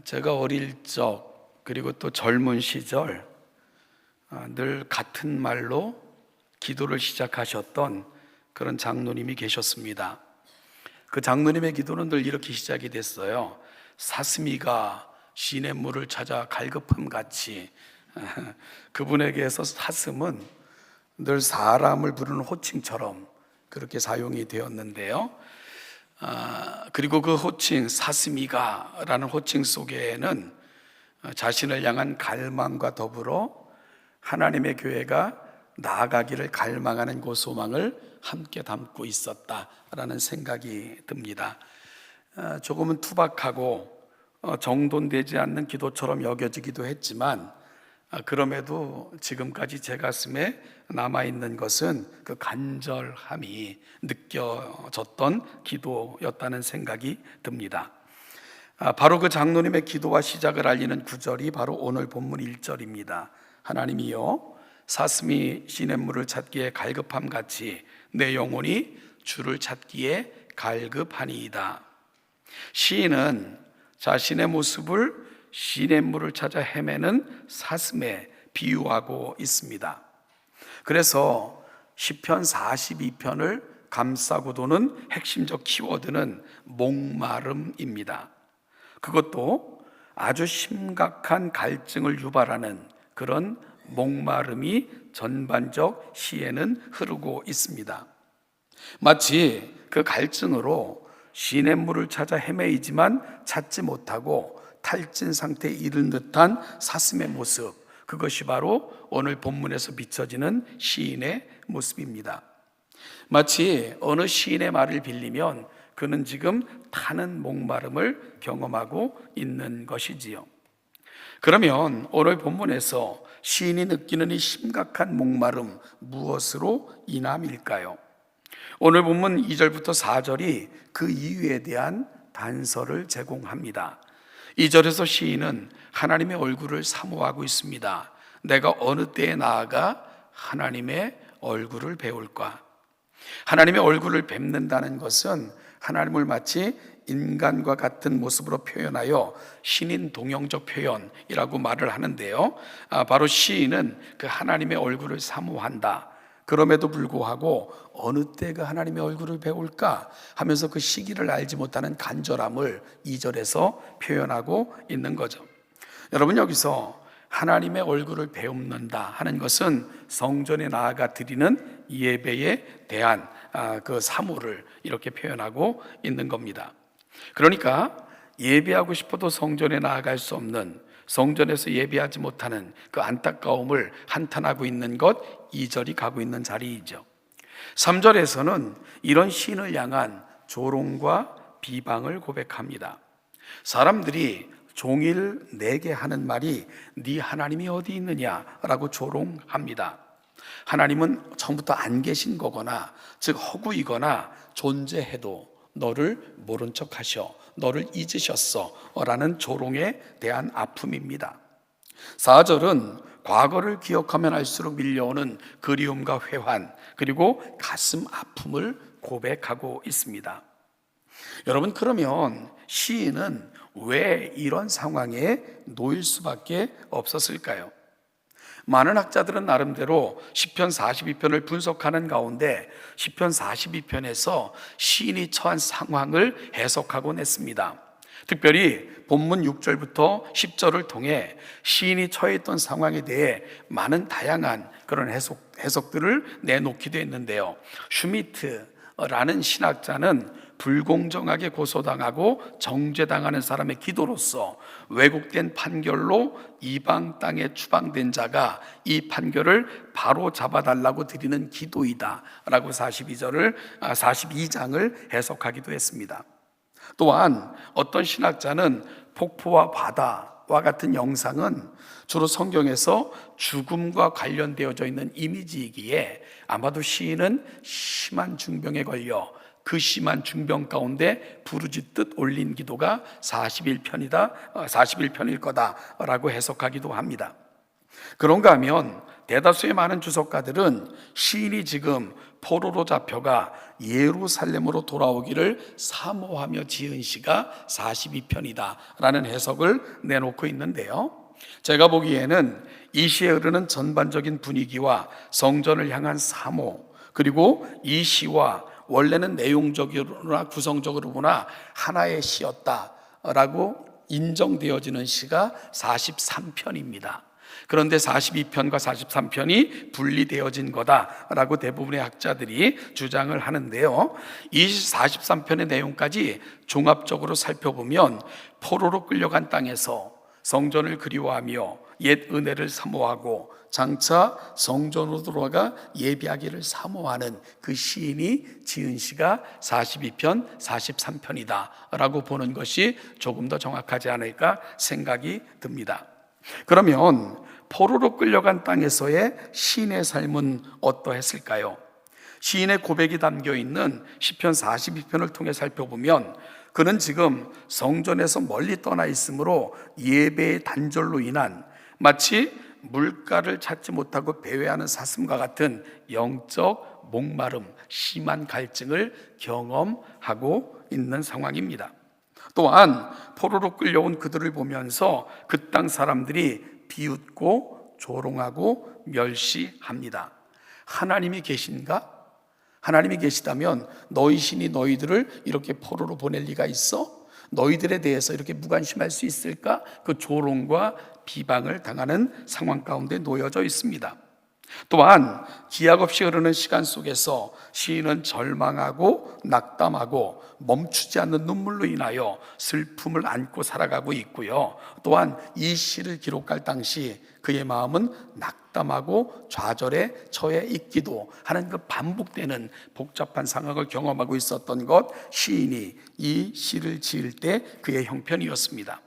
제가 어릴 적 그리고 또 젊은 시절 늘 같은 말로 기도를 시작하셨던 그런 장로님이 계셨습니다. 그 장로님의 기도는 늘 이렇게 시작이 됐어요. 사슴이가 시냇물을 찾아 갈급함 같이. 그분에게서 사슴은 늘 사람을 부르는 호칭처럼 그렇게 사용이 되었는데요. 그리고 그 호칭 사슴이가 라는 호칭 속에는 자신을 향한 갈망과 더불어 하나님의 교회가 나아가기를 갈망하는 그 소망을 함께 담고 있었다라는 생각이 듭니다. 조금은 투박하고 정돈되지 않는 기도처럼 여겨지기도 했지만 그럼에도 지금까지 제 가슴에 남아있는 것은 그 간절함이 느껴졌던 기도였다는 생각이 듭니다. 바로 그 장로님의 기도와 시작을 알리는 구절이 바로 오늘 본문 1절입니다. 하나님이여 사슴이 시냇물을 찾기에 갈급함 같이 내 영혼이 주를 찾기에 갈급하니이다. 시인은 자신의 모습을 시냇물을 찾아 헤매는 사슴에 비유하고 있습니다. 그래서 시편 42편을 감싸고 도는 핵심적 키워드는 목마름입니다. 그것도 아주 심각한 갈증을 유발하는 그런 목마름이 전반적 시에는 흐르고 있습니다. 마치 그 갈증으로 시냇물을 찾아 헤매이지만 찾지 못하고 탈진 상태에 이른 듯한 사슴의 모습, 그것이 바로 오늘 본문에서 비춰지는 시인의 모습입니다. 마치 어느 시인의 말을 빌리면 그는 지금 타는 목마름을 경험하고 있는 것이지요. 그러면 오늘 본문에서 시인이 느끼는 이 심각한 목마름, 무엇으로 인함일까요? 오늘 본문 2절부터 4절이 그 이유에 대한 단서를 제공합니다. 2절에서 시인은 하나님의 얼굴을 사모하고 있습니다. 내가 어느 때에 나아가 하나님의 얼굴을 배울까? 하나님의 얼굴을 뵙는다는 것은 하나님을 마치 인간과 같은 모습으로 표현하여 신인 동형적 표현이라고 말을 하는데요. 바로 시인은 그 하나님의 얼굴을 사모한다. 그럼에도 불구하고 어느 때 그 하나님의 얼굴을 배울까 하면서 그 시기를 알지 못하는 간절함을 2절에서 표현하고 있는 거죠. 여러분, 여기서 하나님의 얼굴을 배웁는다 하는 것은 성전에 나아가 드리는 예배에 대한 그 사모를 이렇게 표현하고 있는 겁니다. 그러니까 예배하고 싶어도 성전에 나아갈 수 없는, 성전에서 예배하지 못하는 그 안타까움을 한탄하고 있는 것, 2절이 가고 있는 자리이죠. 3절에서는 이런 시인을 향한 조롱과 비방을 고백합니다. 사람들이 종일 내게 하는 말이 네 하나님이 어디 있느냐라고 조롱합니다. 하나님은 처음부터 안 계신 거거나, 즉 허구이거나 존재해도 너를 모른 척 하셔, 너를 잊으셨어 라는 조롱에 대한 아픔입니다. 4절은 과거를 기억하면 할수록 밀려오는 그리움과 회환, 그리고 가슴 아픔을 고백하고 있습니다. 여러분, 그러면 시인은 왜 이런 상황에 놓일 수밖에 없었을까요? 많은 학자들은 나름대로 시편 42편을 분석하는 가운데 시편 42편에서 시인이 처한 상황을 해석하곤 했습니다. 특별히 본문 6절부터 10절을 통해 시인이 처했던 상황에 대해 많은 다양한 그런 해석들을 내놓기도 했는데요. 슈미트라는 신학자는 불공정하게 고소당하고 정죄당하는 사람의 기도로서 왜곡된 판결로 이방 땅에 추방된 자가 이 판결을 바로 잡아달라고 드리는 기도이다 라고 42장을 해석하기도 했습니다. 또한 어떤 신학자는 폭포와 바다와 같은 영상은 주로 성경에서 죽음과 관련되어져 있는 이미지이기에 아마도 시인은 심한 중병에 걸려 그 심한 중병 가운데 부르짖듯 올린 기도가 41편일 거다라고 해석하기도 합니다. 그런가 하면 대다수의 많은 주석가들은 시인이 지금 포로로 잡혀가 예루살렘으로 돌아오기를 사모하며 지은 시가 42편이다 라는 해석을 내놓고 있는데요, 제가 보기에는 이 시에 흐르는 전반적인 분위기와 성전을 향한 사모, 그리고 이 시와 원래는 내용적으로나 구성적으로 보나 하나의 시였다라고 인정되어지는 시가 43편입니다. 그런데 42편과 43편이 분리되어진 거다라고 대부분의 학자들이 주장을 하는데요, 이 43편의 내용까지 종합적으로 살펴보면 포로로 끌려간 땅에서 성전을 그리워하며 옛 은혜를 사모하고 장차 성전으로 돌아가 예배하기를 사모하는 그 시인이 지은 시가 42편, 43편이다 라고 보는 것이 조금 더 정확하지 않을까 생각이 듭니다. 그러면 포로로 끌려간 땅에서의 시인의 삶은 어떠했을까요? 시인의 고백이 담겨 있는 시편 42편을 통해 살펴보면 그는 지금 성전에서 멀리 떠나 있으므로 예배의 단절로 인한 마치 물가를 찾지 못하고 배회하는 사슴과 같은 영적 목마름, 심한 갈증을 경험하고 있는 상황입니다. 또한 포로로 끌려온 그들을 보면서 그 땅 사람들이 비웃고 조롱하고 멸시합니다. 하나님이 계신가? 하나님이 계시다면 너희 신이 너희들을 이렇게 포로로 보낼 리가 있어? 너희들에 대해서 이렇게 무관심할 수 있을까? 그 조롱과 비방을 당하는 상황 가운데 놓여져 있습니다. 또한 기약 없이 흐르는 시간 속에서 시인은 절망하고 낙담하고 멈추지 않는 눈물로 인하여 슬픔을 안고 살아가고 있고요, 또한 이 시를 기록할 당시 그의 마음은 낙담하고 좌절에 처해 있기도 하는 그 반복되는 복잡한 상황을 경험하고 있었던 것, 시인이 이 시를 지을 때 그의 형편이었습니다.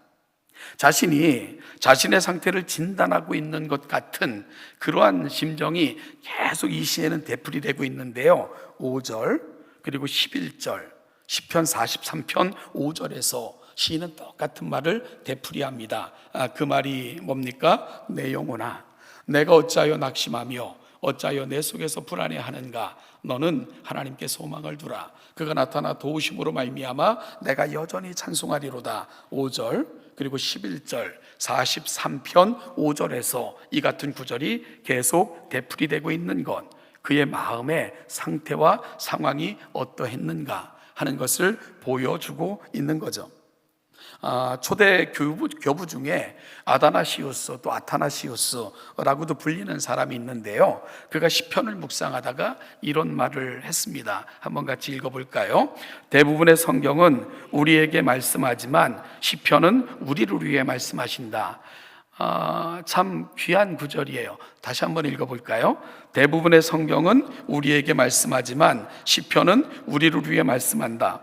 자신이 자신의 상태를 진단하고 있는 것 같은 그러한 심정이 계속 이 시에는 되풀이되고 있는데요, 5절 그리고 11절, 시편 43편 5절에서 시인은 똑같은 말을 되풀이합니다. 그 말이 뭡니까? 내 영혼아, 내가 어찌하여 낙심하며 어찌하여 내 속에서 불안해하는가? 너는 하나님께 소망을 두라. 그가 나타나 도우심으로 말미암아 내가 여전히 찬송하리로다. 5절 그리고 11절, 43편 5절에서 이 같은 구절이 계속 되풀이되고 있는 것, 그의 마음의 상태와 상황이 어떠했는가 하는 것을 보여주고 있는 거죠. 초대 교부 중에 아다나시우스 또 아타나시우스라고도 불리는 사람이 있는데요, 그가 시편을 묵상하다가 이런 말을 했습니다. 한번 같이 읽어볼까요? 대부분의 성경은 우리에게 말씀하지만 시편은 우리를 위해 말씀하신다. 참 귀한 구절이에요. 다시 한번 읽어볼까요? 대부분의 성경은 우리에게 말씀하지만 시편은 우리를 위해 말씀한다.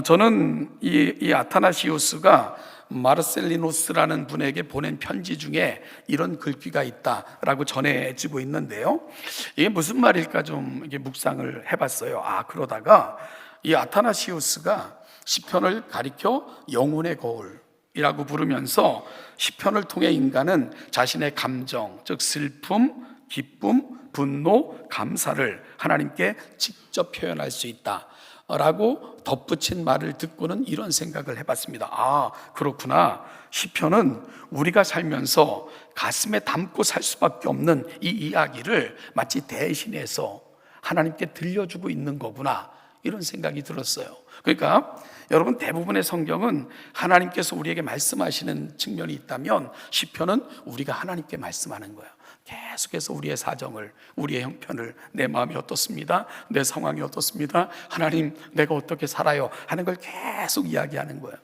저는 이 아타나시우스가 마르셀리노스라는 분에게 보낸 편지 중에 이런 글귀가 있다라고 전해지고 있는데요, 이게 무슨 말일까 좀 이게 묵상을 해봤어요. 그러다가 이 아타나시우스가 시편을 가리켜 영혼의 거울이라고 부르면서 시편을 통해 인간은 자신의 감정, 즉 슬픔, 기쁨, 분노, 감사를 하나님께 직접 표현할 수 있다 라고 덧붙인 말을 듣고는 이런 생각을 해봤습니다. 그렇구나. 시편은 우리가 살면서 가슴에 담고 살 수밖에 없는 이 이야기를 마치 대신해서 하나님께 들려주고 있는 거구나, 이런 생각이 들었어요. 그러니까 여러분, 대부분의 성경은 하나님께서 우리에게 말씀하시는 측면이 있다면 시편은 우리가 하나님께 말씀하는 거예요. 계속해서 우리의 사정을, 우리의 형편을, 내 마음이 어떻습니다? 내 상황이 어떻습니다? 하나님, 내가 어떻게 살아요? 하는 걸 계속 이야기하는 거예요.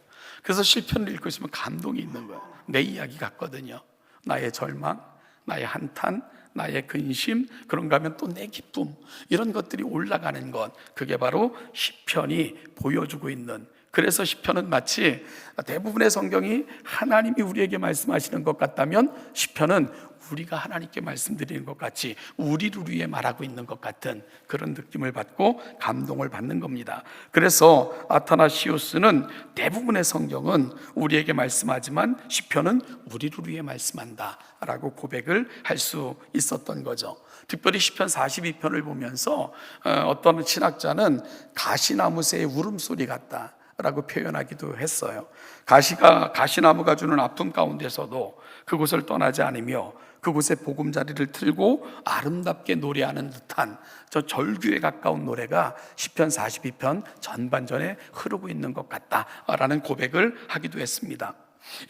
그래서 시편을 읽고 있으면 감동이 있는 거예요. 내 이야기 같거든요. 나의 절망, 나의 한탄, 나의 근심, 그런가 하면 또 내 기쁨, 이런 것들이 올라가는 것, 그게 바로 시편이 보여주고 있는 그래서 시편은 마치 대부분의 성경이 하나님이 우리에게 말씀하시는 것 같다면, 시편은 우리가 하나님께 말씀드리는 것 같이 우리를 위해 말하고 있는 것 같은 그런 느낌을 받고 감동을 받는 겁니다. 그래서 아타나시우스는 대부분의 성경은 우리에게 말씀하지만 시편은 우리를 위해 말씀한다 라고 고백을 할 수 있었던 거죠. 특별히 시편 42편을 보면서 어떤 신학자는 가시나무새의 울음소리 같다 라고 표현하기도 했어요. 가시나무가 주는 아픔 가운데서도 그곳을 떠나지 않으며 그곳에 보금자리를 틀고 아름답게 노래하는 듯한 저 절규에 가까운 노래가 시편 42편 전반전에 흐르고 있는 것 같다라는 고백을 하기도 했습니다.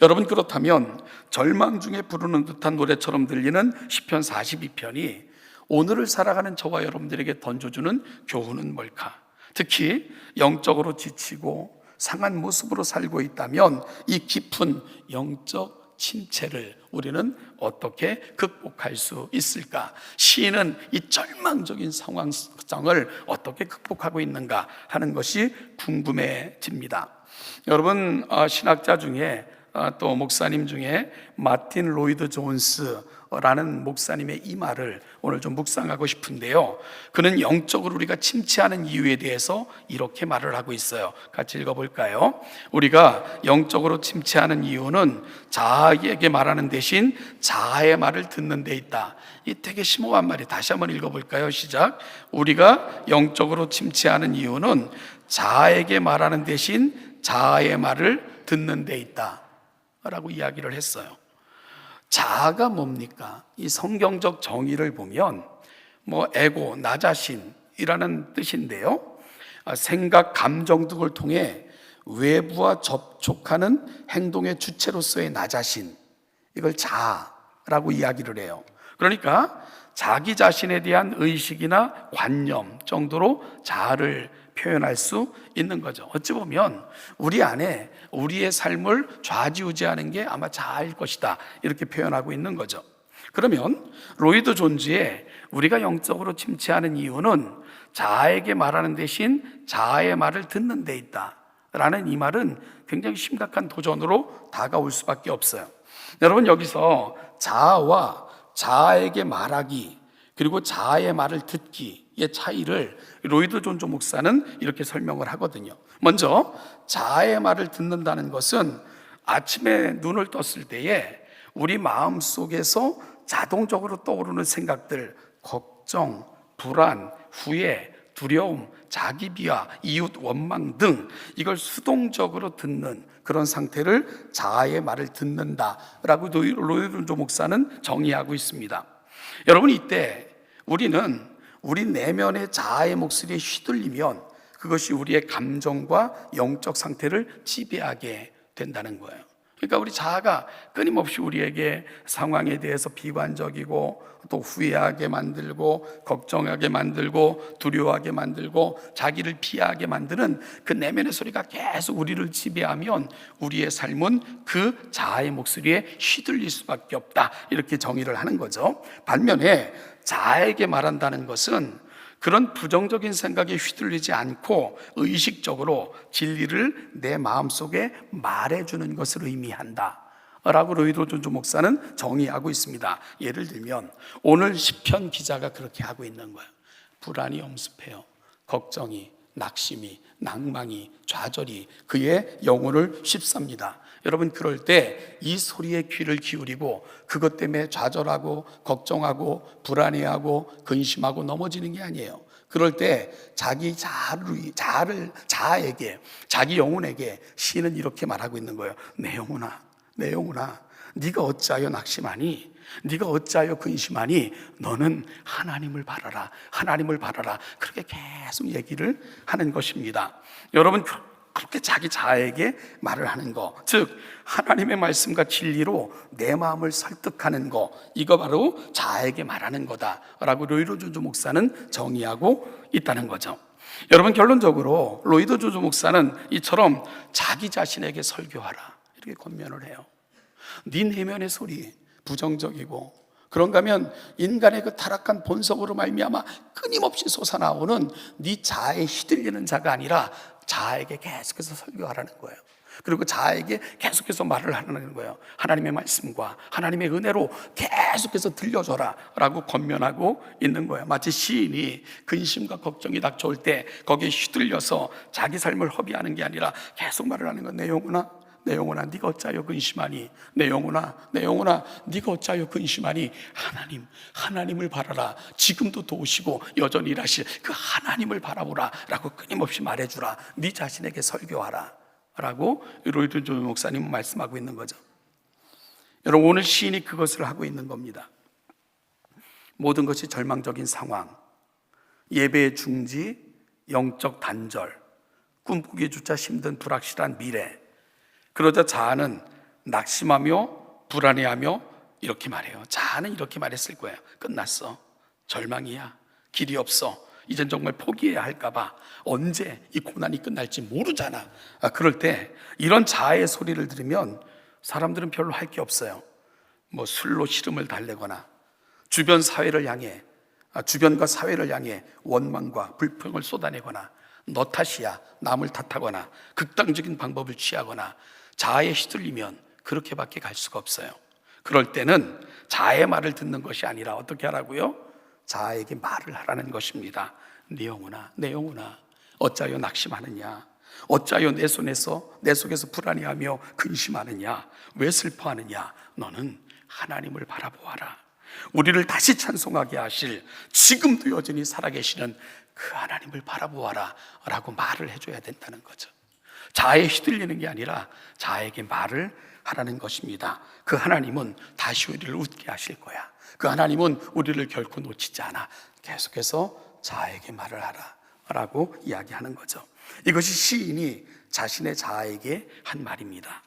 여러분, 그렇다면 절망 중에 부르는 듯한 노래처럼 들리는 시편 42편이 오늘을 살아가는 저와 여러분들에게 던져주는 교훈은 뭘까? 특히 영적으로 지치고 상한 모습으로 살고 있다면 이 깊은 영적 침체를 우리는 어떻게 극복할 수 있을까? 시인은 이 절망적인 상황을 어떻게 극복하고 있는가 하는 것이 궁금해집니다. 여러분, 신학자 중에 또 목사님 중에 마틴 로이드 존스라는 목사님의 이 말을 오늘 좀 묵상하고 싶은데요, 그는 영적으로 우리가 침체하는 이유에 대해서 이렇게 말을 하고 있어요. 같이 읽어볼까요? 우리가 영적으로 침체하는 이유는 자아에게 말하는 대신 자아의 말을 듣는 데 있다. 이 되게 심오한 말이, 다시 한번 읽어볼까요? 시작. 우리가 영적으로 침체하는 이유는 자아에게 말하는 대신 자아의 말을 듣는 데 있다 라고 이야기를 했어요. 자아가 뭡니까? 이 성경적 정의를 보면 에고, 나 자신이라는 뜻인데요, 생각, 감정 등을 통해 외부와 접촉하는 행동의 주체로서의 나 자신, 이걸 자아라고 이야기를 해요. 그러니까 자기 자신에 대한 의식이나 관념 정도로 자아를 표현할 수 있는 거죠. 어찌 보면 우리 안에 우리의 삶을 좌지우지하는 게 아마 자아일 것이다, 이렇게 표현하고 있는 거죠. 그러면 로이드 존즈의 우리가 영적으로 침체하는 이유는 자아에게 말하는 대신 자아의 말을 듣는 데 있다 라는 이 말은 굉장히 심각한 도전으로 다가올 수밖에 없어요. 여러분, 여기서 자아와 자아에게 말하기 그리고 자아의 말을 듣기의 차이를 로이드 존즈 목사는 이렇게 설명을 하거든요. 먼저 자아의 말을 듣는다는 것은 아침에 눈을 떴을 때에 우리 마음 속에서 자동적으로 떠오르는 생각들, 걱정, 불안, 후회, 두려움, 자기 비하, 이웃 원망 등 이걸 수동적으로 듣는 그런 상태를 자아의 말을 듣는다라고 로이드 존즈 목사는 정의하고 있습니다. 여러분, 이때 우리는 우리 내면의 자아의 목소리에 휘둘리면 그것이 우리의 감정과 영적 상태를 지배하게 된다는 거예요. 그러니까 우리 자아가 끊임없이 우리에게 상황에 대해서 비관적이고 또 후회하게 만들고 걱정하게 만들고 두려워하게 만들고 자기를 피하게 만드는 그 내면의 소리가 계속 우리를 지배하면 우리의 삶은 그 자아의 목소리에 휘둘릴 수밖에 없다, 이렇게 정의를 하는 거죠. 반면에 자아에게 말한다는 것은 그런 부정적인 생각에 휘둘리지 않고 의식적으로 진리를 내 마음속에 말해주는 것을 의미한다 라고 로이드 존즈 목사는 정의하고 있습니다. 예를 들면 오늘 시편 기자가 그렇게 하고 있는 거예요. 불안이 엄습해요. 걱정이, 낙심이, 낭망이, 좌절이 그의 영혼을 휩쌉니다. 여러분, 그럴 때 이 소리에 귀를 기울이고 그것 때문에 좌절하고 걱정하고 불안해하고 근심하고 넘어지는 게 아니에요. 그럴 때 자기 자아에게, 자기 영혼에게 시인은 이렇게 말하고 있는 거예요. 내 영혼아, 내 영혼아, 네가 어찌하여 낙심하니? 네가 어찌하여 근심하니? 너는 하나님을 바라라, 하나님을 바라라. 그렇게 계속 얘기를 하는 것입니다. 여러분, 그렇게 자기 자아에게 말을 하는 거, 즉 하나님의 말씀과 진리로 내 마음을 설득하는 거, 이거 바로 자아에게 말하는 거다라고 로이드 존즈 목사는 정의하고 있다는 거죠. 여러분, 결론적으로 로이드 존즈 목사는 이처럼 자기 자신에게 설교하라, 이렇게 권면을 해요. 네 내면의 소리, 부정적이고 그런가 하면 인간의 그 타락한 본성으로 말미암아 끊임없이 솟아나오는 네 자아에 휘둘리는 자가 아니라 자아에게 계속해서 설교하라는 거예요. 그리고 자아에게 계속해서 말을 하라는 거예요. 하나님의 말씀과 하나님의 은혜로 계속해서 들려줘라 라고 권면하고 있는 거예요. 마치 시인이 근심과 걱정이 닥쳐올 때 거기에 휘둘려서 자기 삶을 허비하는 게 아니라 계속 말을 하는 거예요. 내 영혼아, 내 영혼아, 네가 어찌하여 근심하니? 내 영혼아, 내 영혼아, 네가 어찌하여 근심하니? 하나님을 바라라. 지금도 도우시고 여전히 일하실 그 하나님을 바라보라 라고 끊임없이 말해주라. 네 자신에게 설교하라 라고 로이드 존 목사님은 말씀하고 있는 거죠. 여러분, 오늘 시인이 그것을 하고 있는 겁니다. 모든 것이 절망적인 상황, 예배의 중지, 영적 단절, 꿈꾸기조차 힘든 불확실한 미래. 그러자 자아는 낙심하며 불안해하며 이렇게 말해요. 자아는 이렇게 말했을 거예요. 끝났어. 절망이야. 길이 없어. 이젠 정말 포기해야 할까봐. 언제 이 고난이 끝날지 모르잖아. 그럴 때 이런 자아의 소리를 들으면 사람들은 별로 할 게 없어요. 뭐 술로 시름을 달래거나 주변 사회를 향해, 주변과 사회를 향해 원망과 불평을 쏟아내거나 너 탓이야, 남을 탓하거나 극단적인 방법을 취하거나 자아에 휘둘리면 그렇게밖에 갈 수가 없어요. 그럴 때는 자아의 말을 듣는 것이 아니라 어떻게 하라고요? 자아에게 말을 하라는 것입니다. 내 영혼아, 내 영혼아, 어찌하여 낙심하느냐? 어찌하여 내 속에서 불안해하며 근심하느냐? 왜 슬퍼하느냐? 너는 하나님을 바라보아라. 우리를 다시 찬송하게 하실, 지금도 여전히 살아계시는 그 하나님을 바라보아라 라고 말을 해줘야 된다는 거죠. 자아에 휘둘리는 게 아니라 자아에게 말을 하라는 것입니다. 그 하나님은 다시 우리를 웃게 하실 거야. 그 하나님은 우리를 결코 놓치지 않아. 계속해서 자아에게 말을 하라 라고 이야기하는 거죠. 이것이 시인이 자신의 자아에게 한 말입니다.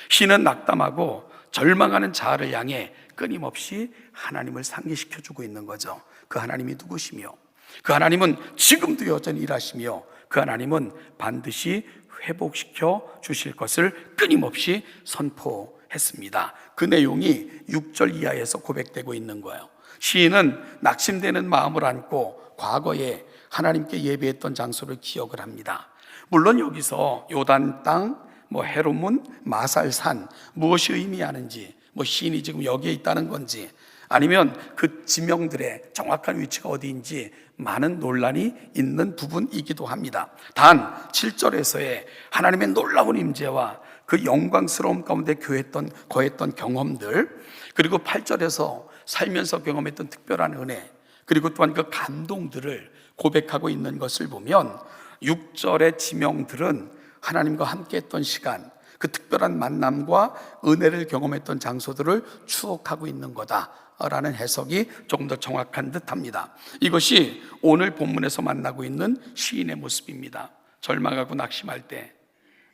시인은 낙담하고 절망하는 자아를 향해 끊임없이 하나님을 상기시켜주고 있는 거죠. 그 하나님이 누구시며, 그 하나님은 지금도 여전히 일하시며, 그 하나님은 반드시 회복시켜 주실 것을 끊임없이 선포했습니다. 그 내용이 6절 이하에서 고백되고 있는 거예요. 시인은 낙심되는 마음을 안고 과거에 하나님께 예배했던 장소를 기억을 합니다. 물론 여기서 요단 땅, 헤르몬, 마살산 무엇이 의미하는지, 시인이 지금 여기에 있다는 건지, 아니면 그 지명들의 정확한 위치가 어디인지 많은 논란이 있는 부분이기도 합니다. 단 7절에서의 하나님의 놀라운 임재와 그 영광스러움 가운데 거했던 경험들, 그리고 8절에서 살면서 경험했던 특별한 은혜, 그리고 또한 그 감동들을 고백하고 있는 것을 보면 6절의 지명들은 하나님과 함께했던 시간, 그 특별한 만남과 은혜를 경험했던 장소들을 추억하고 있는 거다라는 해석이 조금 더 정확한 듯합니다. 이것이 오늘 본문에서 만나고 있는 시인의 모습입니다. 절망하고 낙심할 때,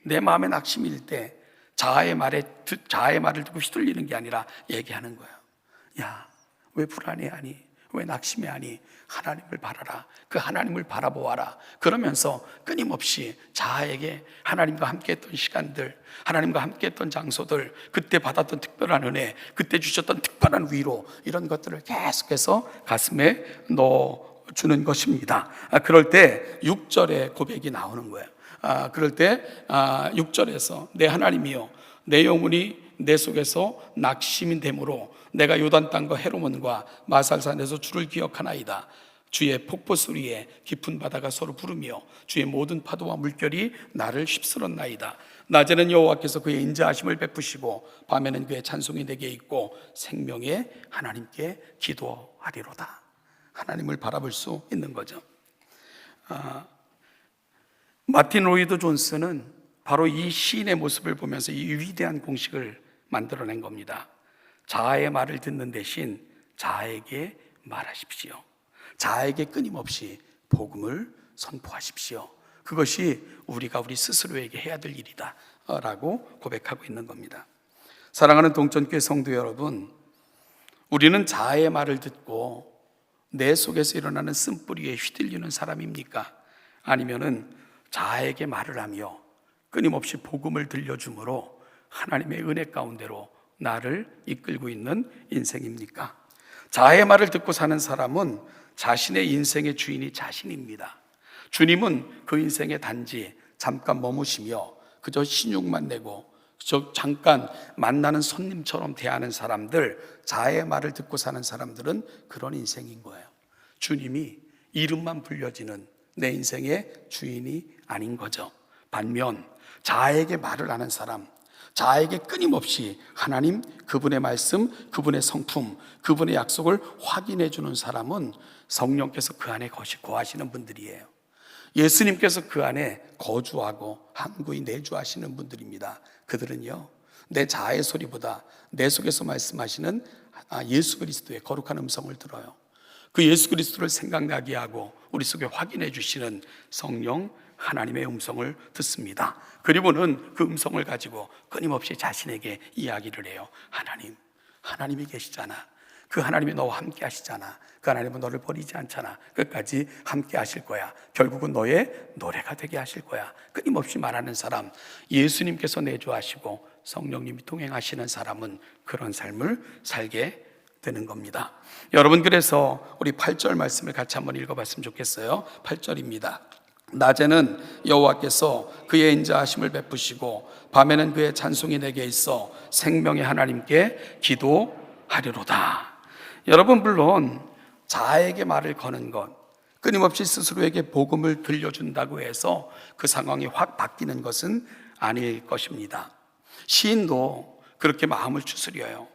내 마음에 낙심일 때 자아의 말을 듣고 휘둘리는 게 아니라 얘기하는 거예요. 야, 왜 불안해하니? 왜 낙심해하니? 하나님을 바라라. 그 하나님을 바라보아라. 그러면서 끊임없이 자아에게 하나님과 함께했던 시간들, 하나님과 함께했던 장소들, 그때 받았던 특별한 은혜, 그때 주셨던 특별한 위로, 이런 것들을 계속해서 가슴에 넣어주는 것입니다. 그럴 때 6절의 고백이 나오는 거예요. 그럴 때 6절에서 내 하나님이여, 내 영혼이 내 속에서 낙심이 되므로 내가 요단 땅과 헤르몬과 마살산에서 주를 기억하나이다. 주의 폭포 소리에 깊은 바다가 서로 부르며 주의 모든 파도와 물결이 나를 휩쓸었나이다. 낮에는 여호와께서 그의 인자하심을 베푸시고 밤에는 그의 찬송이 내게 있고 생명의 하나님께 기도하리로다. 하나님을 바라볼 수 있는 거죠. 마틴 로이드 존스는 바로 이 시인의 모습을 보면서 이 위대한 공식을 만들어낸 겁니다. 자아의 말을 듣는 대신 자아에게 말하십시오. 자아에게 끊임없이 복음을 선포하십시오. 그것이 우리가 우리 스스로에게 해야 될 일이다 라고 고백하고 있는 겁니다. 사랑하는 동천교회 성도 여러분, 우리는 자아의 말을 듣고 내 속에서 일어나는 쓴뿌리에 휘둘리는 사람입니까? 아니면은 자아에게 말을 하며 끊임없이 복음을 들려주므로 하나님의 은혜 가운데로 나를 이끌고 있는 인생입니까? 자아의 말을 듣고 사는 사람은 자신의 인생의 주인이 자신입니다. 주님은 그 인생에 단지 잠깐 머무시며 그저 신용만 내고 저 잠깐 만나는 손님처럼 대하는 사람들, 자아의 말을 듣고 사는 사람들은 그런 인생인 거예요. 주님이 이름만 불려지는 내 인생의 주인이 아닌 거죠. 반면 자아에게 말을 하는 사람, 자아에게 끊임없이 하나님, 그분의 말씀, 그분의 성품, 그분의 약속을 확인해 주는 사람은 성령께서 그 안에 거하시는 분들이에요. 예수님께서 그 안에 거주하고 항구히 내주하시는 분들입니다. 그들은요, 내 자아의 소리보다 내 속에서 말씀하시는 예수 그리스도의 거룩한 음성을 들어요. 그 예수 그리스도를 생각나게 하고 우리 속에 확인해 주시는 성령 하나님의 음성을 듣습니다. 그리고는 그 음성을 가지고 끊임없이 자신에게 이야기를 해요. 하나님이 계시잖아. 그 하나님이 너와 함께 하시잖아. 그 하나님은 너를 버리지 않잖아. 끝까지 함께 하실 거야. 결국은 너의 노래가 되게 하실 거야. 끊임없이 말하는 사람, 예수님께서 내주하시고 성령님이 동행하시는 사람은 그런 삶을 살게 되는 겁니다. 여러분, 그래서 우리 8절 말씀을 같이 한번 읽어봤으면 좋겠어요. 8절입니다. 낮에는 여호와께서 그의 인자하심을 베푸시고 밤에는 그의 찬송이 내게 있어 생명의 하나님께 기도하리로다. 여러분, 물론 자아에게 말을 거는 것, 끊임없이 스스로에게 복음을 들려준다고 해서 그 상황이 확 바뀌는 것은 아닐 것입니다. 시인도 그렇게 마음을 추스려요.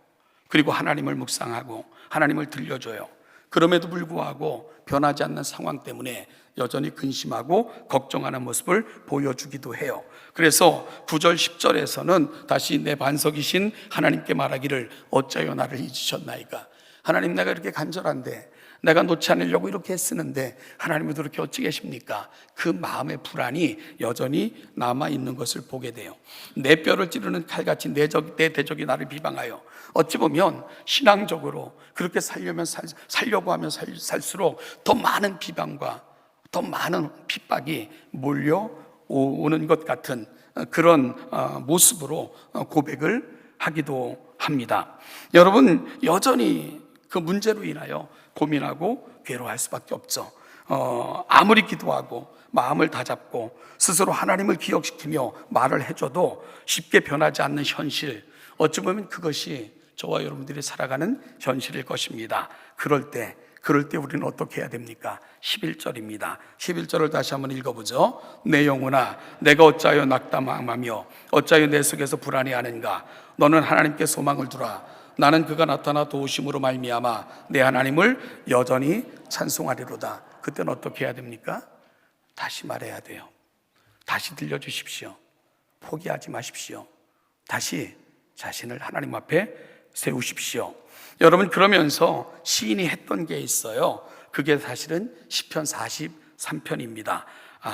그리고 하나님을 묵상하고 하나님을 들려줘요. 그럼에도 불구하고 변하지 않는 상황 때문에 여전히 근심하고 걱정하는 모습을 보여주기도 해요. 그래서 9절 10절에서는 다시 내 반석이신 하나님께 말하기를 어찌하여 나를 잊으셨나이까. 하나님, 내가 이렇게 간절한데, 내가 놓지 않으려고 이렇게 애쓰는데 하나님은 그렇게 어찌 계십니까? 그 마음의 불안이 여전히 남아있는 것을 보게 돼요. 내 뼈를 찌르는 칼같이 내 대적이 나를 비방하여, 어찌 보면 신앙적으로 그렇게 살려고 하면 살수록 더 많은 비방과 더 많은 핍박이 몰려오는 것 같은 그런 모습으로 고백을 하기도 합니다. 여러분, 여전히 그 문제로 인하여 고민하고 괴로워할 수밖에 없죠. 아무리 기도하고 마음을 다잡고 스스로 하나님을 기억시키며 말을 해줘도 쉽게 변하지 않는 현실, 어찌 보면 그것이 저와 여러분들이 살아가는 현실일 것입니다. 그럴 때 우리는 어떻게 해야 됩니까? 11절입니다. 11절을 다시 한번 읽어보죠. 내 영혼아, 내가 어찌하여 낙담하며 어찌하여 내 속에서 불안해하는가? 너는 하나님께 소망을 두라. 나는 그가 나타나 도우심으로 말미암아 내 하나님을 여전히 찬송하리로다. 그때는 어떻게 해야 됩니까? 다시 말해야 돼요. 다시 들려주십시오. 포기하지 마십시오. 다시 자신을 하나님 앞에 세우십시오. 여러분, 그러면서 시인이 했던 게 있어요. 그게 사실은 시편 43편입니다.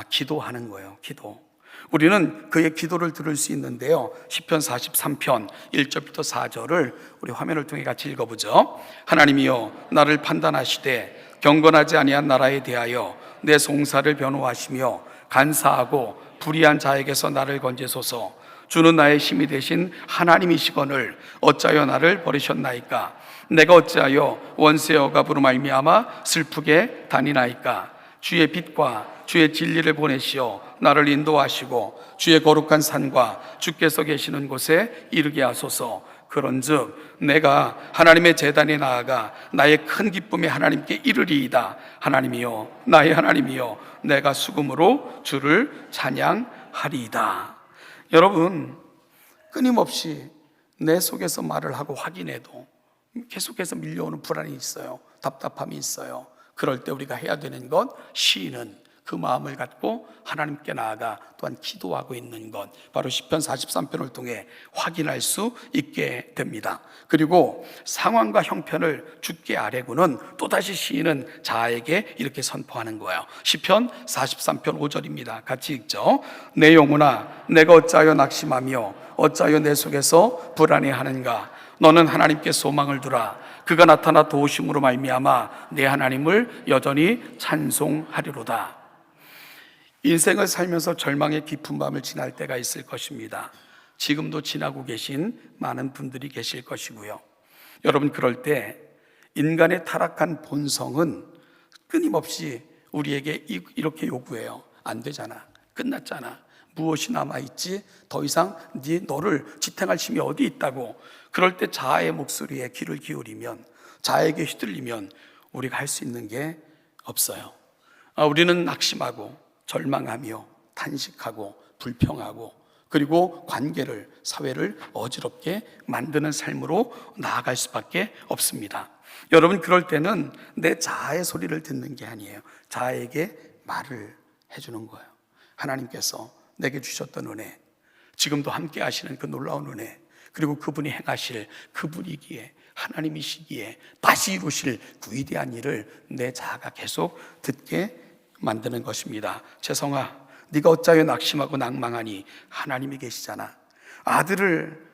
기도하는 거예요. 기도. 우리는 그의 기도를 들을 수 있는데요, 시편 43편 1절부터 4절을 우리 화면을 통해 같이 읽어보죠. 하나님이여, 나를 판단하시되 경건하지 아니한 나라에 대하여 내 송사를 변호하시며 간사하고 불의한 자에게서 나를 건지소서. 주는 나의 힘이 되신 하나님이시거늘 어찌하여 나를 버리셨나이까? 내가 어찌하여 원수의 억압으로 말미암아 슬프게 다니나이까? 주의 빛과 주의 진리를 보내시어 나를 인도하시고 주의 거룩한 산과 주께서 계시는 곳에 이르게 하소서. 그런즉 내가 하나님의 제단에 나아가 나의 큰 기쁨에 하나님께 이르리이다. 하나님이여, 나의 하나님이여, 내가 수금으로 주를 찬양하리이다. 여러분, 끊임없이 내 속에서 말을 하고 확인해도 계속해서 밀려오는 불안이 있어요. 답답함이 있어요. 그럴 때 우리가 해야 되는 것, 시인은 그 마음을 갖고 하나님께 나아가 또한 기도하고 있는 것, 바로 시편 43편을 통해 확인할 수 있게 됩니다. 그리고 상황과 형편을 주께 아뢰고는 또다시 시인은 자아에게 이렇게 선포하는 거예요. 시편 43편 5절입니다. 같이 읽죠. 내 영혼아, 내가 어찌하여 낙심하며 어찌하여 내 속에서 불안해하는가? 너는 하나님께 소망을 두라. 그가 나타나 도우심으로 말미암아 내 하나님을 여전히 찬송하리로다. 인생을 살면서 절망의 깊은 밤을 지날 때가 있을 것입니다. 지금도 지나고 계신 많은 분들이 계실 것이고요. 여러분, 그럴 때 인간의 타락한 본성은 끊임없이 우리에게 이렇게 요구해요. 안 되잖아. 끝났잖아. 무엇이 남아있지? 더 이상 너를 지탱할 힘이 어디 있다고. 그럴 때 자아의 목소리에 귀를 기울이면, 자아에게 휘둘리면 우리가 할 수 있는 게 없어요. 우리는 낙심하고 절망하며 탄식하고 불평하고, 그리고 관계를, 사회를 어지럽게 만드는 삶으로 나아갈 수밖에 없습니다. 여러분, 그럴 때는 내 자아의 소리를 듣는 게 아니에요. 자아에게 말을 해주는 거예요. 하나님께서 내게 주셨던 은혜, 지금도 함께 하시는 그 놀라운 은혜, 그리고 그분이 행하실 그 분이기에, 하나님이시기에 다시 이루실 그 위대한 일을 내 자아가 계속 듣게 만드는 것입니다. 재성아, 네가 어찌하여 낙심하고 낭망하니? 하나님이 계시잖아. 아들을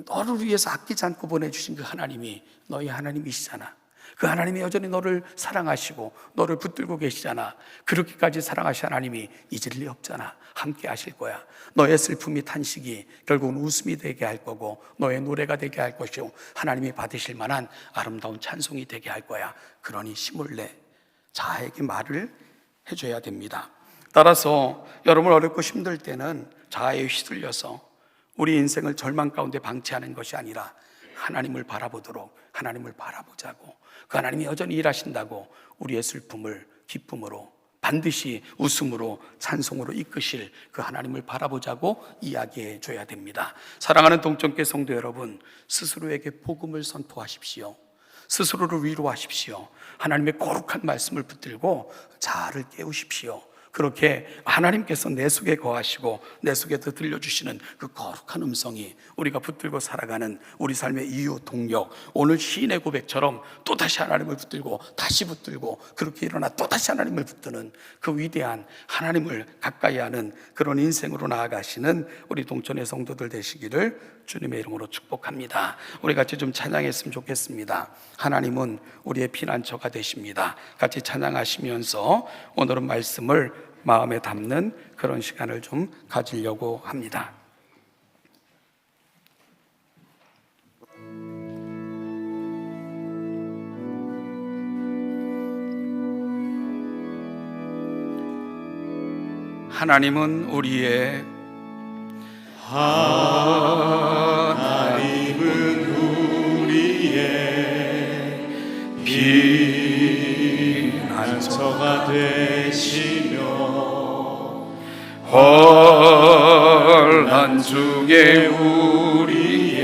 너를 위해서 아끼지 않고 보내주신 그 하나님이 너희 하나님이시잖아. 그 하나님이 여전히 너를 사랑하시고 너를 붙들고 계시잖아. 그렇게까지 사랑하신 하나님이 잊을 리 없잖아. 함께 하실 거야. 너의 슬픔이 탄식이 결국은 웃음이 되게 할 거고, 너의 노래가 되게 할 것이고, 하나님이 받으실 만한 아름다운 찬송이 되게 할 거야. 그러니 힘을 내. 자아에게 말을 해줘야 됩니다. 따라서 여러분, 어렵고 힘들 때는 자아에 휘둘려서 우리 인생을 절망 가운데 방치하는 것이 아니라 하나님을 바라보도록, 하나님을 바라보자고, 그 하나님이 여전히 일하신다고 우리의 슬픔을 기쁨으로, 반드시 웃음으로, 찬송으로 이끄실 그 하나님을 바라보자고 이야기해 줘야 됩니다. 사랑하는 동정교회 성도 여러분, 스스로에게 복음을 선포하십시오. 스스로를 위로하십시오. 하나님의 거룩한 말씀을 붙들고 자아를 깨우십시오. 그렇게 하나님께서 내 속에 거하시고 내 속에서 들려주시는 그 거룩한 음성이 우리가 붙들고 살아가는 우리 삶의 이유, 동력, 오늘 시인의 고백처럼 또다시 하나님을 붙들고 다시 붙들고, 그렇게 일어나 또다시 하나님을 붙드는 그 위대한 하나님을 가까이 하는 그런 인생으로 나아가시는 우리 동천의 성도들 되시기를 주님의 이름으로 축복합니다. 우리 같이 좀 찬양했으면 좋겠습니다. 하나님은 우리의 피난처가 되십니다. 같이 찬양하시면서 오늘은 말씀을 마음에 담는 그런 시간을 좀 가지려고 합니다. 하나님은 우리의 피난처가 되시며 환난 중에 우리의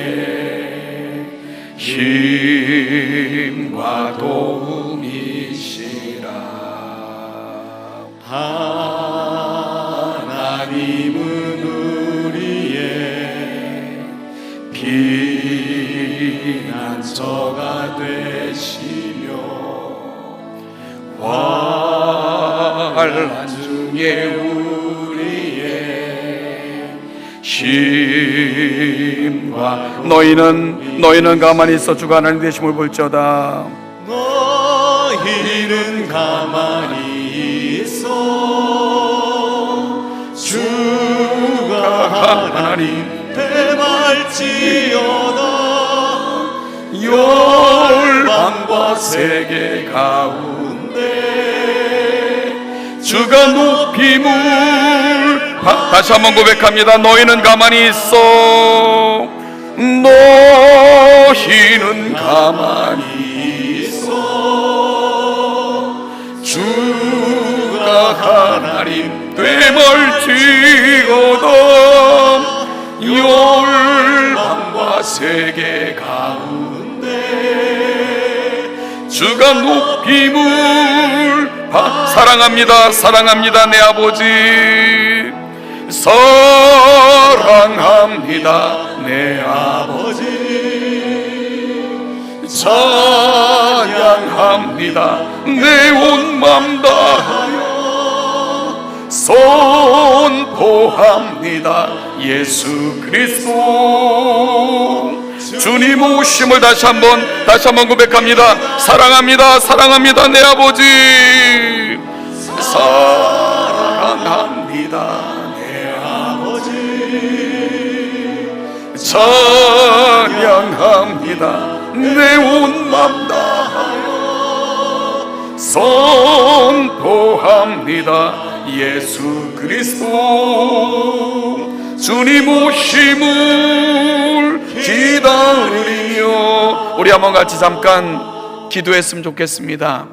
힘과 도움이시라. 하나님은 우리의 피난처가 되시며 환난 중에 우리의 힘과 너희는 가만히 있어 주가 하나님 되심을 볼지어다. 너희는 가만히 있어 주가 하나님 됨할지어다. 열방과 세계 가운데 주가 높임을 다시 한번 고백합니다. 너희는 가만히 있어. 너희는 가만히 있어 주가 하나님 됨할지어다. 열방과 세계 가운데 주가 높임을 사랑합니다. 사랑합니다. 내 아버지 사랑합니다. 내 아버지 찬양합니다. 내 온 맘 다하여 선포합니다. 예수 그리스도 주님 오심을 다시 한번 고백합니다. 사랑합니다. 사랑합니다. 내 아버지 사랑합니다. 내 아버지 찬양합니다. 내 온 맘 다하여 선포합니다. 예수 그리스도 주님 오심을 기다리며 우리 한번 같이 잠깐 기도했으면 좋겠습니다.